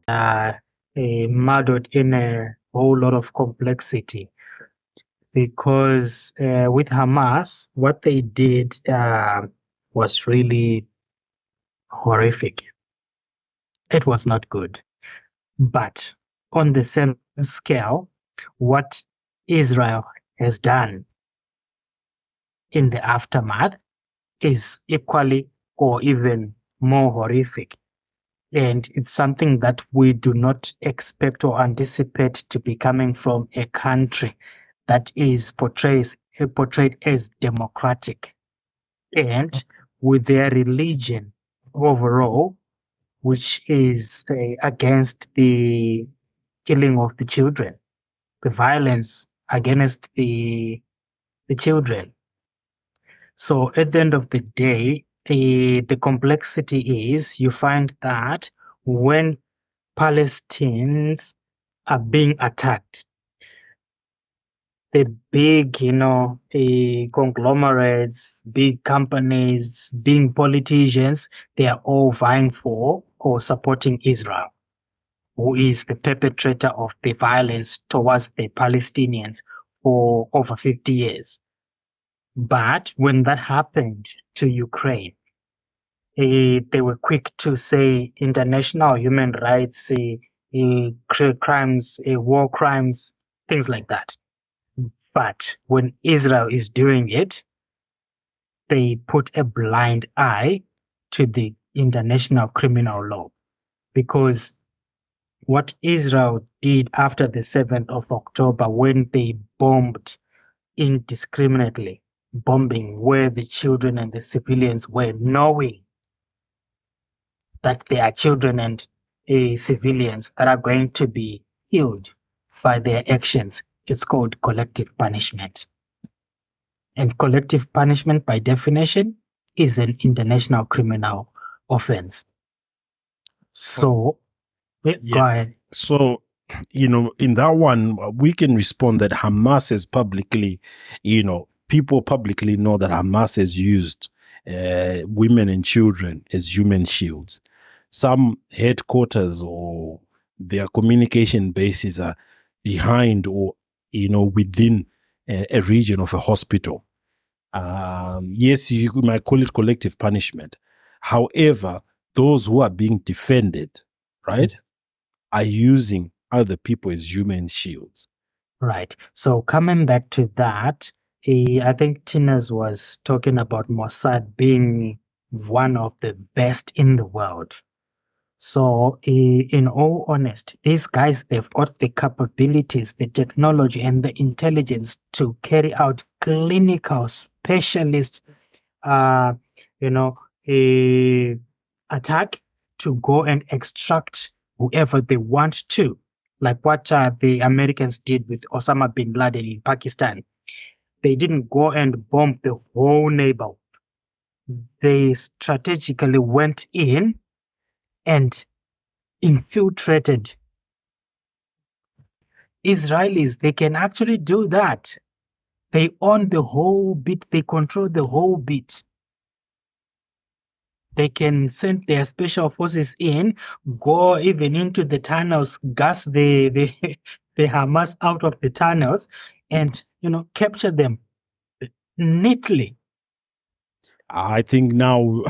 muddled in a whole lot of complexity because with Hamas, what they did was really horrific. It was not good. But on the same scale, what Israel has done in the aftermath is equally or even more horrific. And it's something that we do not expect or anticipate to be coming from a country that is portrayed as democratic and with their religion overall, which is against the killing of the children, the violence against the children. So at the end of the day, the complexity is you find that when Palestinians are being attacked, the big, conglomerates, big companies, big politicians, they are all vying for or supporting Israel, who is the perpetrator of the violence towards the Palestinians for over 50 years. But when that happened to Ukraine, they were quick to say international human rights, crimes, war crimes, things like that. But when Israel is doing it, they put a blind eye to the international criminal law. Because what Israel did after the 7th of October, when they bombed indiscriminately, bombing where the children and the civilians were, knowing that there are children and civilians that are going to be killed by their actions. It's called collective punishment. And collective punishment, by definition, is an international criminal offense. So, go ahead. So, in that one, we can respond that Hamas has publicly, people publicly know that Hamas has used women and children as human shields. Some headquarters or their communication bases are behind or, within a region of a hospital. Yes, you might call it collective punishment. However, those who are being defended, right, are using other people as human shields. Right. So coming back to that, I think Tinas was talking about Mossad being one of the best in the world. So in all honesty, these guys, they've got the capabilities, the technology, and the intelligence to carry out clinical specialist, attack to go and extract whoever they want to, like what the Americans did with Osama bin Laden in Pakistan. They didn't go and bomb the whole neighborhood. They strategically went in and infiltrated. Israelis, they can actually do that. They own the whole bit. They control the whole bit. They can send their special forces in, go even into the tunnels, gas the Hamas out of the tunnels, and capture them neatly. I think now,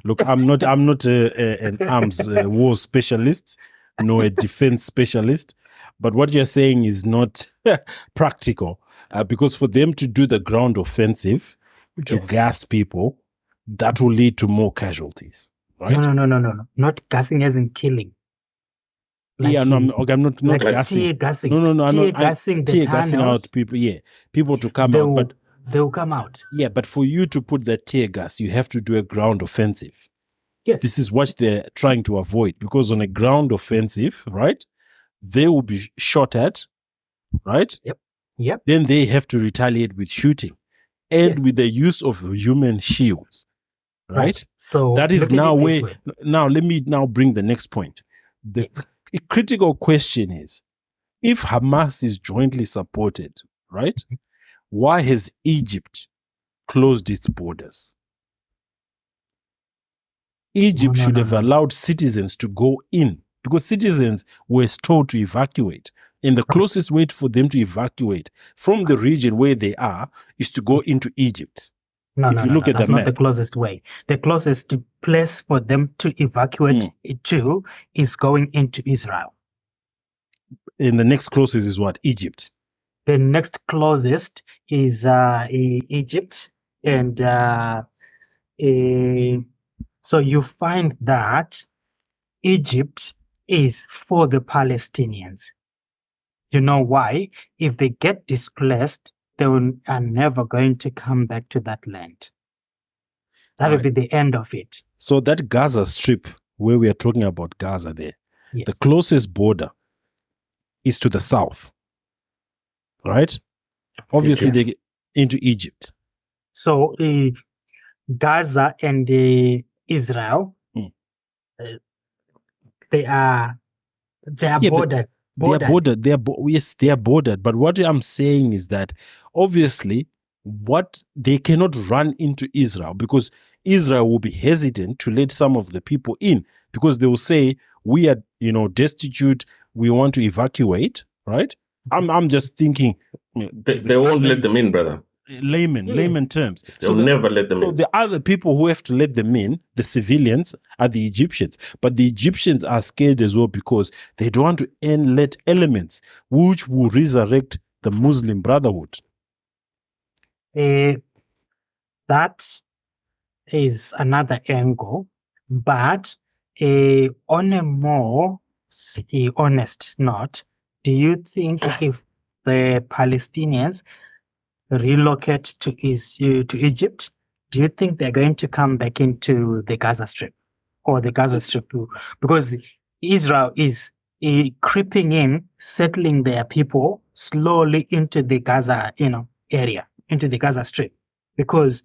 look, I'm not an arms war specialist, nor a defense specialist, but what you're saying is not practical because for them to do the ground offensive, to gas people, that will lead to more casualties, right? No. Not gassing as in killing. Like I'm not like gassing. Tear gassing. No, tear gassing the gassing out people. Yeah, people to come out, but they'll come out. Yeah, but for you to put that tear gas, you have to do a ground offensive. Yes. This is what they're trying to avoid, because on a ground offensive, right, they will be shot at, right? Yep. Then they have to retaliate with shooting and with the use of human shields, right? So that is now where, now let me now bring the next point. The critical question is, if Hamas is jointly supported, right, why has Egypt closed its borders? Egypt should have allowed citizens to go in because citizens were told to evacuate. And the closest way for them to evacuate from the region where they are is to go into Egypt. No, If no, you no, look no. at That's the not the map. closest way. The closest place for them to evacuate to is going into Israel. And the next closest is what? Egypt. The next closest is Egypt, and so you find that Egypt is for the Palestinians. You know why? If they get displaced, they are never going to come back to that land. That will be the end of it. So that Gaza Strip, where we are talking about Gaza there, Yes. the closest border is to the south, right? Obviously, they get into Egypt. So Gaza and Israel, they are bordered. They are bordered. Yes, they are bordered. But what I'm saying is that obviously, what they cannot run into Israel, because Israel will be hesitant to let some of the people in, because they will say, we are, destitute. We want to evacuate, right? I'm just thinking. They won't let them in, brother. Layman terms. They'll never let them in. So the other people who have to let them in, the civilians, are the Egyptians. But the Egyptians are scared as well because they don't want to let elements which will resurrect the Muslim Brotherhood. That is another angle, but on a more honest note, do you think if the Palestinians relocate to Egypt, do you think they're going to come back into the Gaza Strip or the Gaza Strip too? Because Israel is creeping in, settling their people slowly into the Gaza, area, into the Gaza Strip, because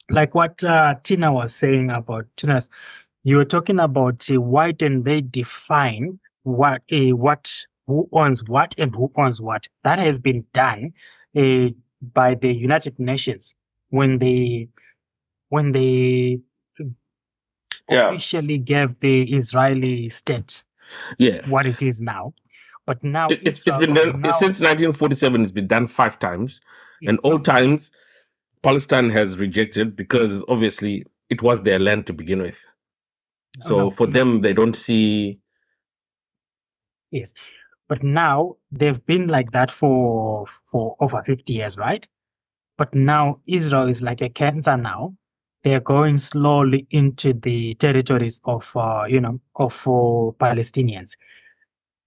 like what Tina was saying about Tina's, you were talking about why don't they define what who owns what and who owns what. That has been done by the United Nations when they officially gave the Israeli state what it is now. But now it's been done since 1947. It's been done 5 times, and all times Palestine has rejected, because obviously it was their land to begin with. So for them, they don't see. Yes, but now they've been like that for over 50 years, right? But now Israel is like a cancer now. They're going slowly into the territories of Palestinians,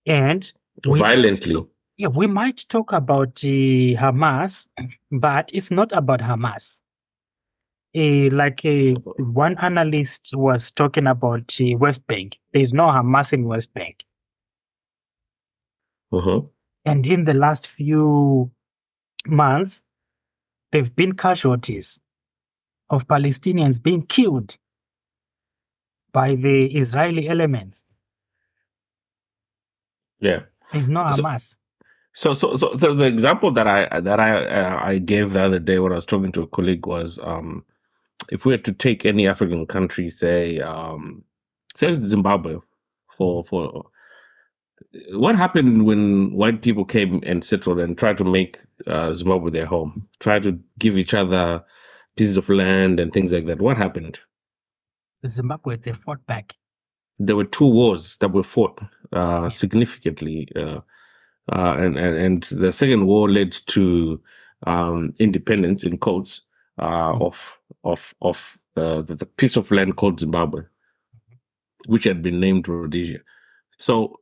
and violently. We might talk about Hamas, but it's not about Hamas. One analyst was talking about West Bank. There's no Hamas in West Bank. And in the last few months, there have been casualties of Palestinians being killed by the Israeli elements. Yeah, there's no Hamas. So the example that I gave the other day when I was talking to a colleague was, if we had to take any African country, say Zimbabwe, for what happened when white people came and settled and tried to make Zimbabwe their home, tried to give each other pieces of land and things like that. What happened? Zimbabwe, they fought back. There were 2 wars that were fought significantly, and the second war led to independence, in quotes, of the piece of land called Zimbabwe, which had been named Rhodesia. So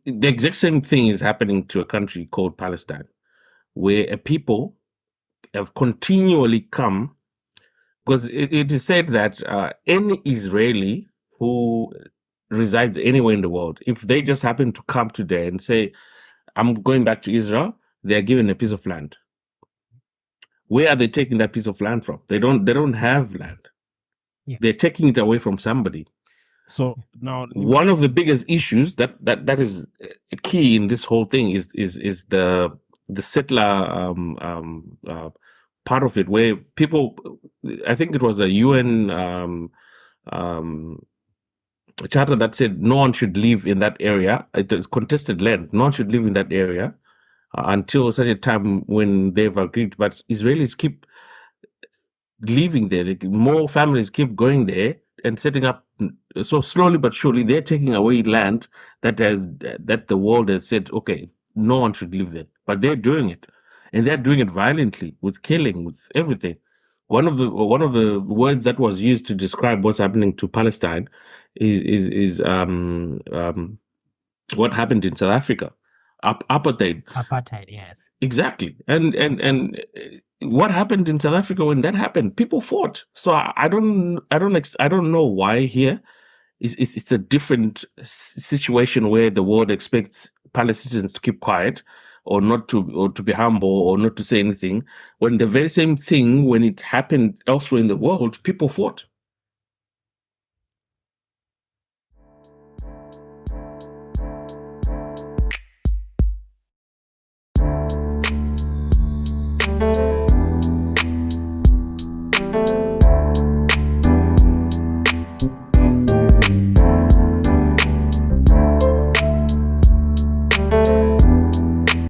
the exact same thing is happening to a country called Palestine, where a people have continually come, because it is said that any Israeli who resides anywhere in the world, if they just happen to come today and say, I'm going back to Israel, they are given a piece of land. Where are they taking that piece of land from? They don't have land. Yeah. They're taking it away from somebody. So now, one of the biggest issues that is key in this whole thing is the settler part of it, where people, I think it was a UN charter that said no one should live in that area. It is contested land. No one should live in that area until such a time when they've agreed. But Israelis keep living there. More families keep going there and setting up. So slowly but surely, they're taking away land that the world has said, okay, no one should live there. But they're doing it, and they're doing it violently, with killing, with everything. One of the words that was used to describe what's happening to Palestine is what happened in South Africa, apartheid. Apartheid, yes. Exactly, and what happened in South Africa when that happened? People fought. So I don't know why here. It's a different situation where the world expects Palestinians to keep quiet, or to be humble, or not to say anything. When the very same thing, when it happened elsewhere in the world, people fought.